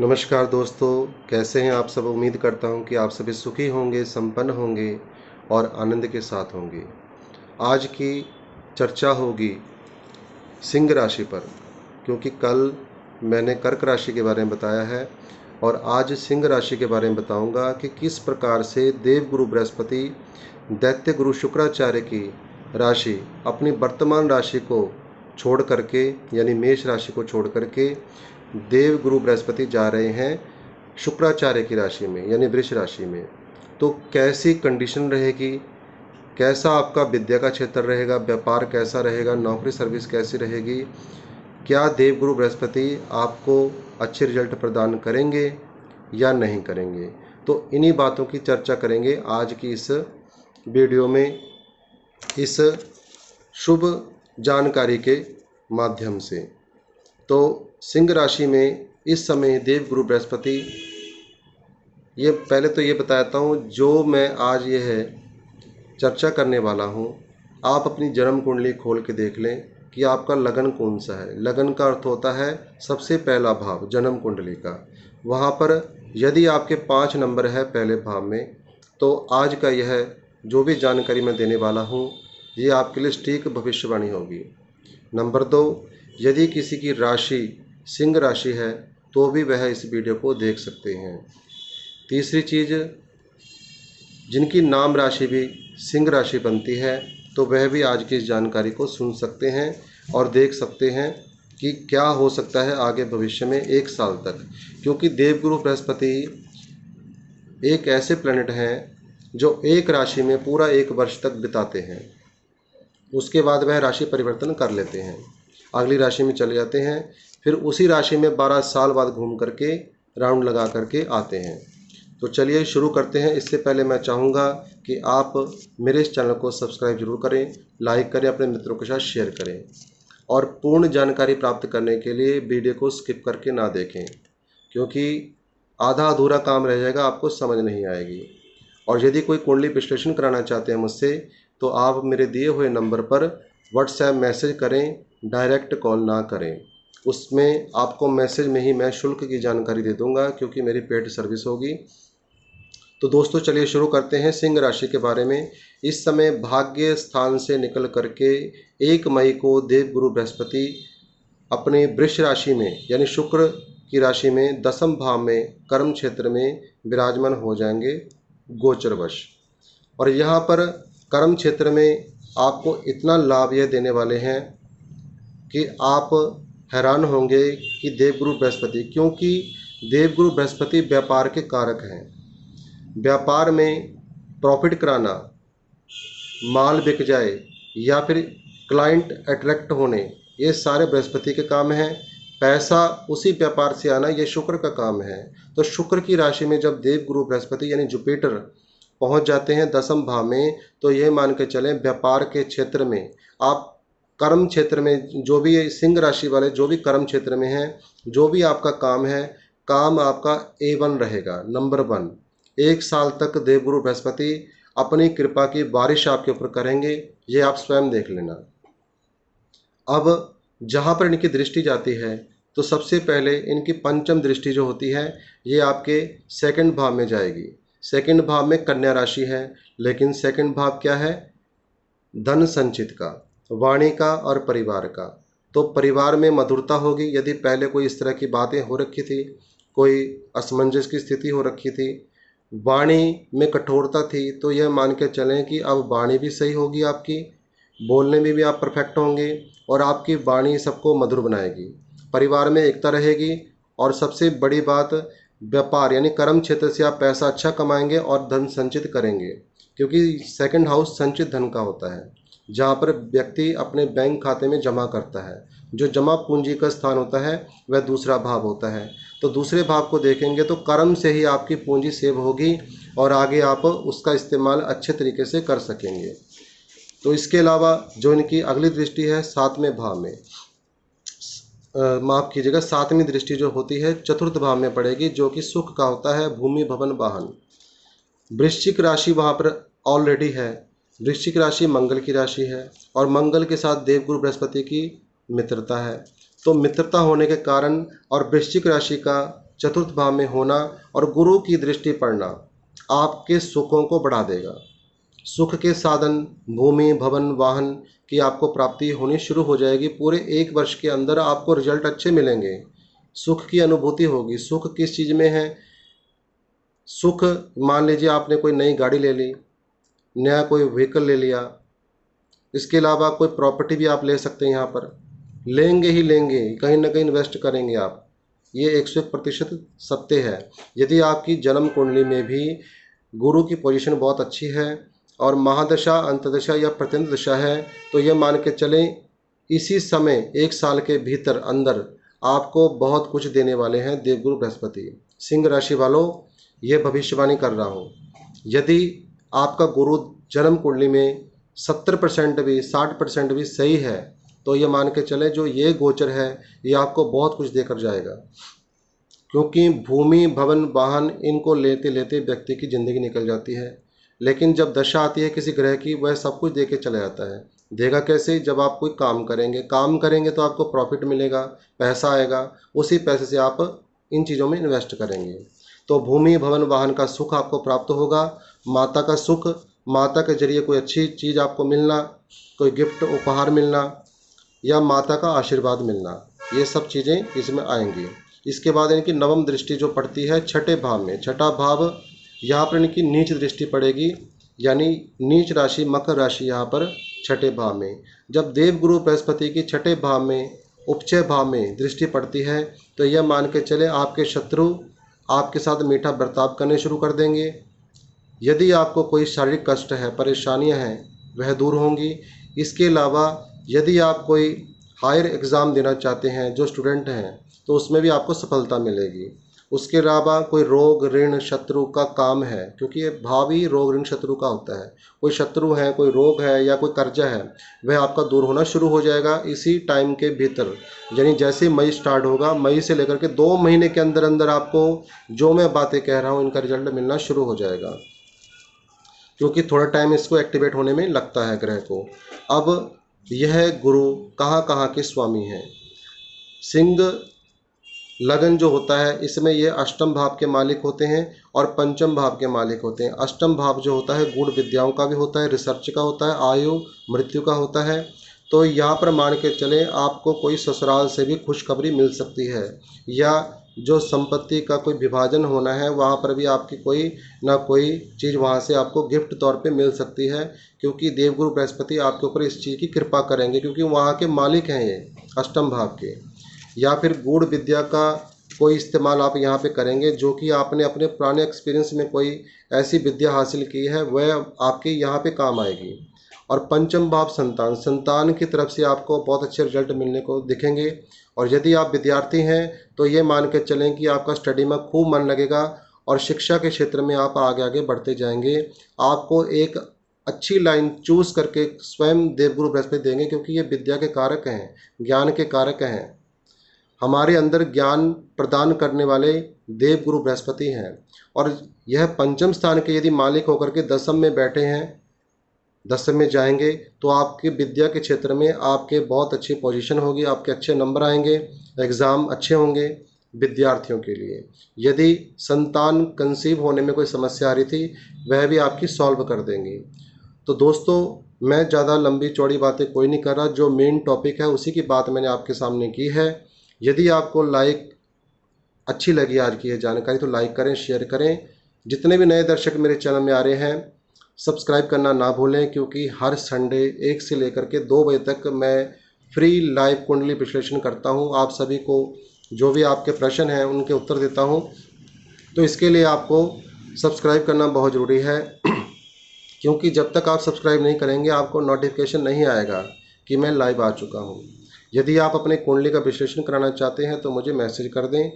नमस्कार दोस्तों, कैसे हैं आप सब। उम्मीद करता हूं कि आप सभी सुखी होंगे, संपन्न होंगे और आनंद के साथ होंगे। आज की चर्चा होगी सिंह राशि पर, क्योंकि कल मैंने कर्क राशि के बारे में बताया है और आज सिंह राशि के बारे में बताऊंगा कि किस प्रकार से देवगुरु बृहस्पति दैत्य गुरु शुक्राचार्य की राशि अपनी वर्तमान राशि को छोड़ करके, यानी मेष राशि को छोड़ करके देव गुरु बृहस्पति जा रहे हैं शुक्राचार्य की राशि में, यानी वृष राशि में। तो कैसी कंडीशन रहेगी, कैसा आपका विद्या का क्षेत्र रहेगा, व्यापार कैसा रहेगा, नौकरी सर्विस कैसी रहेगी, क्या देव गुरु बृहस्पति आपको अच्छे रिजल्ट प्रदान करेंगे या नहीं करेंगे। तो इन्हीं बातों की चर्चा करेंगे आज की इस वीडियो में, इस शुभ जानकारी के माध्यम से। तो सिंह राशि में इस समय देव गुरु बृहस्पति, ये पहले तो ये बताता हूँ, जो मैं आज ये है चर्चा करने वाला हूँ, आप अपनी जन्म कुंडली खोल के देख लें कि आपका लगन कौन सा है। लगन का अर्थ होता है सबसे पहला भाव जन्म कुंडली का। वहाँ पर यदि आपके 5 नंबर है पहले भाव में, तो आज का यह जो भी जानकारी मैं देने वाला हूँ ये आपके लिए सटीक भविष्यवाणी होगी। नंबर 2, यदि किसी की राशि सिंह राशि है तो भी वह इस वीडियो को देख सकते हैं। तीसरी चीज़, जिनकी नाम राशि भी सिंह राशि बनती है तो वह भी आज की इस जानकारी को सुन सकते हैं और देख सकते हैं कि क्या हो सकता है आगे भविष्य में 1 साल तक। क्योंकि देवगुरु बृहस्पति एक ऐसे प्लैनेट हैं जो एक राशि में पूरा 1 वर्ष तक बिताते हैं, उसके बाद वह राशि परिवर्तन कर लेते हैं, अगली राशि में चले जाते हैं, फिर उसी राशि में 12 साल बाद घूम करके राउंड लगा करके आते हैं। तो चलिए शुरू करते हैं। इससे पहले मैं चाहूँगा कि आप मेरे इस चैनल को सब्सक्राइब जरूर करें, लाइक करें, अपने मित्रों के साथ शेयर करें और पूर्ण जानकारी प्राप्त करने के लिए वीडियो को स्किप करके ना देखें, क्योंकि आधा अधूरा काम रह जाएगा, आपको समझ नहीं आएगी। और यदि कोई कुंडली विश्लेषण कराना चाहते हैं मुझसे तो आप मेरे दिए हुए नंबर पर व्हाट्सएप मैसेज करें, डायरेक्ट कॉल ना करें। उसमें आपको मैसेज में ही मैं शुल्क की जानकारी दे दूंगा, क्योंकि मेरी पेड सर्विस होगी। तो दोस्तों चलिए शुरू करते हैं सिंह राशि के बारे में। इस समय भाग्य स्थान से निकल करके 1 मई को देवगुरु बृहस्पति अपने वृष राशि में, यानी शुक्र की राशि में 10वें भाव में कर्म क्षेत्र में विराजमान हो जाएंगे गोचरवश। और यहाँ पर कर्म क्षेत्र में आपको इतना लाभ यह देने वाले हैं कि आप हैरान होंगे कि देवगुरु बृहस्पति, क्योंकि देवगुरु बृहस्पति व्यापार के कारक हैं। व्यापार में प्रॉफिट कराना, माल बिक जाए या फिर क्लाइंट अट्रैक्ट होने, ये सारे बृहस्पति के काम हैं। पैसा उसी व्यापार से आना, ये शुक्र का काम है। तो शुक्र की राशि में जब देवगुरु बृहस्पति यानी जुपिटर पहुंच जाते हैं 10वें भाव में, तो ये मान के चलें व्यापार के क्षेत्र में, आप कर्म क्षेत्र में, जो भी सिंह राशि वाले जो भी कर्म क्षेत्र में हैं, जो भी आपका काम है, काम आपका A1 रहेगा, नंबर 1। 1 साल तक देवगुरु बृहस्पति अपनी कृपा की बारिश आपके ऊपर करेंगे, ये आप स्वयं देख लेना। अब जहाँ पर इनकी दृष्टि जाती है तो सबसे पहले इनकी पंचम दृष्टि जो होती है ये आपके 2nd भाव में जाएगी। 2nd भाव में कन्या राशि है, लेकिन 2nd भाव क्या है? धन संचित का, वाणी का और परिवार का। तो परिवार में मधुरता होगी। यदि पहले कोई इस तरह की बातें हो रखी थी, कोई असमंजस की स्थिति हो रखी थी, वाणी में कठोरता थी, तो यह मान के चलें कि अब वाणी भी सही होगी आपकी, बोलने में भी आप परफेक्ट होंगे और आपकी वाणी सबको मधुर बनाएगी। परिवार में एकता रहेगी और सबसे बड़ी बात, व्यापार यानी कर्म क्षेत्र से आप पैसा अच्छा कमाएंगे और धन संचित करेंगे, क्योंकि 2nd हाउस संचित धन का होता है, जहाँ पर व्यक्ति अपने बैंक खाते में जमा करता है। जो जमा पूंजी का स्थान होता है वह दूसरा भाव होता है। तो दूसरे भाव को देखेंगे तो कर्म से ही आपकी पूंजी सेव होगी और आगे आप उसका इस्तेमाल अच्छे तरीके से कर सकेंगे। तो इसके अलावा जो इनकी अगली दृष्टि है 7वें भाव में, माफ़ कीजिएगा, 7वीं दृष्टि जो होती है 4th भाव में पड़ेगी, जो कि सुख का होता है, भूमि भवन वाहन। वृश्चिक राशि वहाँ पर ऑलरेडी है। वृश्चिक राशि मंगल की राशि है और मंगल के साथ देवगुरु बृहस्पति की मित्रता है। तो मित्रता होने के कारण और वृश्चिक राशि का चतुर्थ भाव में होना और गुरु की दृष्टि पड़ना आपके सुखों को बढ़ा देगा। सुख के साधन, भूमि, भवन, वाहन की आपको प्राप्ति होनी शुरू हो जाएगी। पूरे 1 वर्ष के अंदर आपको रिजल्ट अच्छे मिलेंगे, सुख की अनुभूति होगी। सुख किस चीज़ में है? सुख मान लीजिए आपने कोई नई गाड़ी ले ली, नया कोई व्हीकल ले लिया, इसके अलावा कोई प्रॉपर्टी भी आप ले सकते हैं। यहाँ पर लेंगे ही लेंगे, कहीं ना कहीं इन्वेस्ट करेंगे आप, ये 101% सत्य है। यदि आपकी जन्म कुंडली में भी गुरु की पोजीशन बहुत अच्छी है और महादशा, अंतदशा या प्रत्यंत दशा है, तो ये मान के चलें इसी समय 1 साल के भीतर अंदर आपको बहुत कुछ देने वाले हैं देवगुरु बृहस्पति। सिंह राशि वालों, ये भविष्यवाणी कर रहा हूँ। यदि आपका गुरु जन्म कुंडली में 70% भी 60% भी सही है, तो ये मान के चले जो ये गोचर है ये आपको बहुत कुछ देकर जाएगा। क्योंकि भूमि, भवन, वाहन इनको लेते लेते व्यक्ति की ज़िंदगी निकल जाती है, लेकिन जब दशा आती है किसी ग्रह की, वह सब कुछ दे के चला जाता है। देगा कैसे? जब आप कोई काम करेंगे, काम करेंगे तो आपको प्रॉफिट मिलेगा, पैसा आएगा, उसी पैसे से आप इन चीज़ों में इन्वेस्ट करेंगे। तो भूमि, भवन, वाहन का सुख आपको प्राप्त होगा। माता का सुख, माता के जरिए कोई अच्छी चीज़ आपको मिलना, कोई गिफ्ट उपहार मिलना या माता का आशीर्वाद मिलना, ये सब चीज़ें इसमें आएंगी। इसके बाद इनकी नवम दृष्टि जो पड़ती है छठे भाव में, छठा भाव यहाँ पर इनकी नीच दृष्टि पड़ेगी, यानी नीच राशि मकर राशि यहाँ पर छठे भाव में। जब देवगुरु बृहस्पति की छठे भाव में, उपचय भाव में दृष्टि पड़ती है, तो यह मान के चले आपके शत्रु आपके साथ मीठा बर्ताव करने शुरू कर देंगे। यदि आपको कोई शारीरिक कष्ट है, परेशानियां हैं, वह दूर होंगी। इसके अलावा यदि आप कोई हायर एग्ज़ाम देना चाहते हैं, जो स्टूडेंट हैं, तो उसमें भी आपको सफलता मिलेगी। उसके अलावा कोई रोग, ऋण, शत्रु का काम है, क्योंकि ये भाव ही रोग, ऋण, शत्रु का होता है। कोई शत्रु है, कोई रोग है या कोई कर्जा है, वह आपका दूर होना शुरू हो जाएगा इसी टाइम के भीतर। यानी जैसे मई स्टार्ट होगा, मई से लेकर के 2 महीने के अंदर अंदर आपको जो मैं बातें कह रहा हूँ इनका रिजल्ट मिलना शुरू हो जाएगा, क्योंकि थोड़ा टाइम इसको एक्टिवेट होने में लगता है ग्रह को। अब यह गुरु कहाँ कहाँ के स्वामी हैं? सिंह लगन जो होता है, इसमें ये अष्टम भाव के मालिक होते हैं और पंचम भाव के मालिक होते हैं। अष्टम भाव जो होता है गूढ़ विद्याओं का भी होता है, रिसर्च का होता है, आयु मृत्यु का होता है। तो यहाँ पर मान के चलें आपको कोई ससुराल से भी खुशखबरी मिल सकती है, या जो संपत्ति का कोई विभाजन होना है वहाँ पर भी आपकी कोई ना कोई चीज़ वहाँ से आपको गिफ्ट तौर पे मिल सकती है, क्योंकि देवगुरु बृहस्पति आपके ऊपर इस चीज़ की कृपा करेंगे, क्योंकि वहाँ के मालिक हैं ये अष्टम भाव के। या फिर गूढ़ विद्या का कोई इस्तेमाल आप यहाँ पे करेंगे, जो कि आपने अपने पुराने एक्सपीरियंस में कोई ऐसी विद्या हासिल की है, वह आपके यहाँ पे काम आएगी। और पंचम भाव संतान, संतान की तरफ से आपको बहुत अच्छे रिजल्ट मिलने को दिखेंगे। और यदि आप विद्यार्थी हैं तो ये मान के चलें कि आपका स्टडी में खूब मन लगेगा और शिक्षा के क्षेत्र में आप आगे आगे बढ़ते जाएंगे। आपको एक अच्छी लाइन चूज़ करके स्वयं देवगुरु बृहस्पति देंगे, क्योंकि ये विद्या के कारक हैं, ज्ञान के कारक हैं। हमारे अंदर ज्ञान प्रदान करने वाले देवगुरु बृहस्पति हैं। और यह पंचम स्थान के यदि मालिक होकर के दसम में बैठे हैं, दसम में जाएंगे, तो आपके विद्या के क्षेत्र में आपके बहुत अच्छी पोजीशन होगी, आपके अच्छे नंबर आएंगे, एग्ज़ाम अच्छे होंगे विद्यार्थियों के लिए। यदि संतान कंसीव होने में कोई समस्या आ रही थी, वह भी आपकी सॉल्व कर देंगी। तो दोस्तों, मैं ज़्यादा लंबी चौड़ी बातें कोई नहीं कर रहा, जो मेन टॉपिक है उसी की बात मैंने आपके सामने की है। यदि आपको अच्छी लगी आज की यह जानकारी, तो लाइक करें, शेयर करें। जितने भी नए दर्शक मेरे चैनल में आ रहे हैं, सब्सक्राइब करना ना भूलें, क्योंकि हर संडे 1 से लेकर के 2 बजे तक मैं फ्री लाइव कुंडली विश्लेषण करता हूं। आप सभी को जो भी आपके प्रश्न हैं उनके उत्तर देता हूं। तो इसके लिए आपको सब्सक्राइब करना बहुत ज़रूरी है, क्योंकि जब तक आप सब्सक्राइब नहीं करेंगे आपको नोटिफिकेशन नहीं आएगा कि मैं लाइव आ चुका हूँ। यदि आप अपने कुंडली का विश्लेषण कराना चाहते हैं तो मुझे मैसेज कर दें।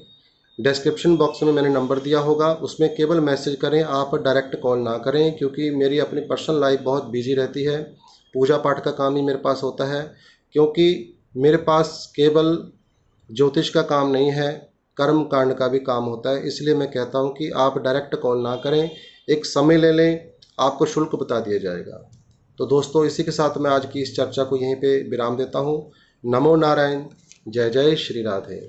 डिस्क्रिप्शन बॉक्स में मैंने नंबर दिया होगा, उसमें केवल मैसेज करें, आप डायरेक्ट कॉल ना करें, क्योंकि मेरी अपनी पर्सनल लाइफ बहुत बिजी रहती है। पूजा पाठ का काम ही मेरे पास होता है, क्योंकि मेरे पास केवल ज्योतिष का काम नहीं है, कर्म कांड का भी काम होता है। इसलिए मैं कहता हूं कि आप डायरेक्ट कॉल ना करें, एक समय ले लें, आपको शुल्क बता दिया जाएगा। तो दोस्तों, इसी के साथ मैं आज की इस चर्चा को यहीं पे विराम देता हूं। नमो नारायण, जय जय श्री राधे।